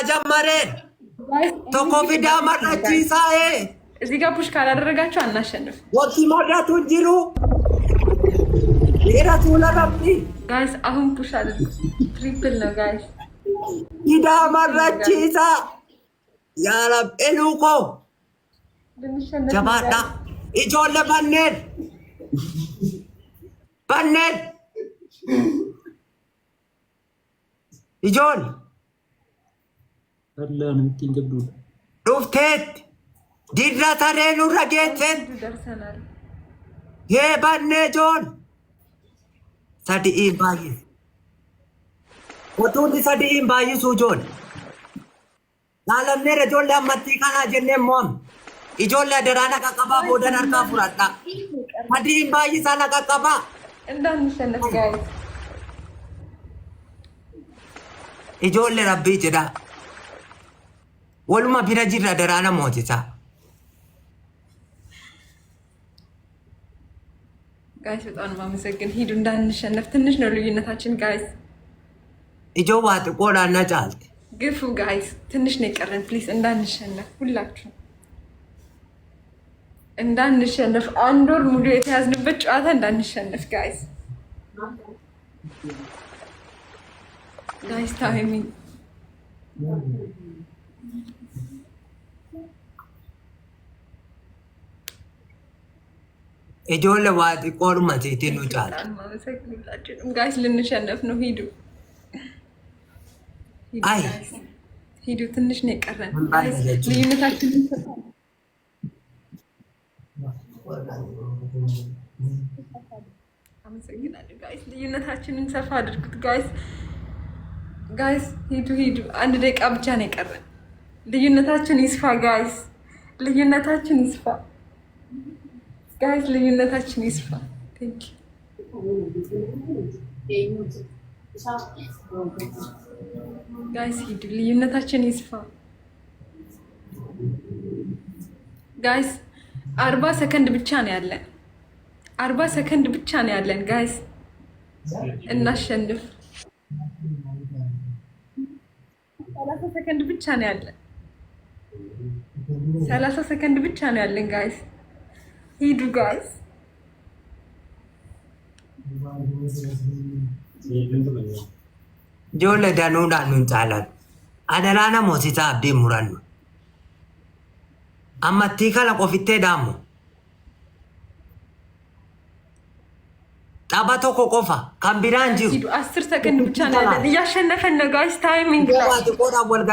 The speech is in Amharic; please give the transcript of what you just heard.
ጀመረን ቶኮ ፊዳ መራቺሳዬ እዚህ ጋር ፑሽ ካላደረጋችሁ አናሸንፍ። ወቲ ማዳቱ እንጂሩ ሌራቱ ለራቢ ጋይስ አሁን ፑሽ አድርጉ። ትሪፕል ነው ጋይስ። ፊዳ መራቺሳ ያረብ ኤሉኮ ጀባዳ ኢጆለ በነን በነን ኢጆል አላን እንትን ዱፍቴት ዲራ ታሬኑ ረጌቴን ደርሰናል። የባኔ ጆን ሰዲኢን ባይስ ወቱን ሰዲኢን ባይሱ ጆን ላለምኔ ረጆን ለመቲ ካና ጀኔ ሞም ኢጆን ለደራና ቀቀባ ቦደን አርካ ፉራጣ ሰዲኢን ባይስ አላ ቀቀባ እንዳንሸነፍ ጋይስ። ኢጆን ለረቢ ጅዳ ወሉማ ቢረጅራ ደራና ሞቲሳ ጋይስ በጣም ማመሰግን። ሂዱ እንዳንሸነፍ። ትንሽ ነው ልዩነታችን ጋይስ። ኢጆ ዋጥ ቆዳና ጫልት ግፉ ጋይስ። ትንሽ ነው የቀረን። ፕሊዝ እንዳንሸነፍ፣ ሁላችሁ እንዳንሸነፍ። አንድ ወር ሙሉ የተያዝንበት ጨዋታ እንዳንሸነፍ ጋይስ። ጋይስ ታይሚንግ ኢጆለ ዋጥ ቆርማት የቴኑ ጫልት ጋይስ ልንሸነፍ ነው። ሂዱ አይ ሂዱ። ትንሽ ነው የቀረን ልዩነታችንን አመሰግናለሁ ጋይስ። ልዩነታችንን ሰፋ አድርጉት ጋይስ። ጋይስ ሂዱ ሂዱ። 1 ደቂቃ ብቻ ነው የቀረን። ልዩነታችን ይስፋ ጋይስ። ልዩነታችን ይስፋ ጋይስ። ልዩነታችን ይስፋ። ቴንክ ዩ ጋይስ። ሂዱ። ልዩነታችን ይስፋ ጋይስ። 40 ሰከንድ ብቻ ነው ያለን። 40 ሰከንድ ብቻ ነው ያለን ጋይስ። እናሸንፍ። 30 ሰከንድ ብቻ ነው ያለን። 30 ሰከንድ ብቻ ነው ያለን ጋይስ። ሂዱ ጋይስ። ጆለ ዳኑዳ ኑንጫላል አደራና ሞሲሳ አብዲ ሙራኑ አማቲ ካላ ቆፊቴ ዳሙ ጣባቶ ኮቆፋ ካምቢራን ጂሩ 10 ሰከንድ ብቻ ነው ያለን። እያሸነፈን ነው ጋይስ። ታይሚንግ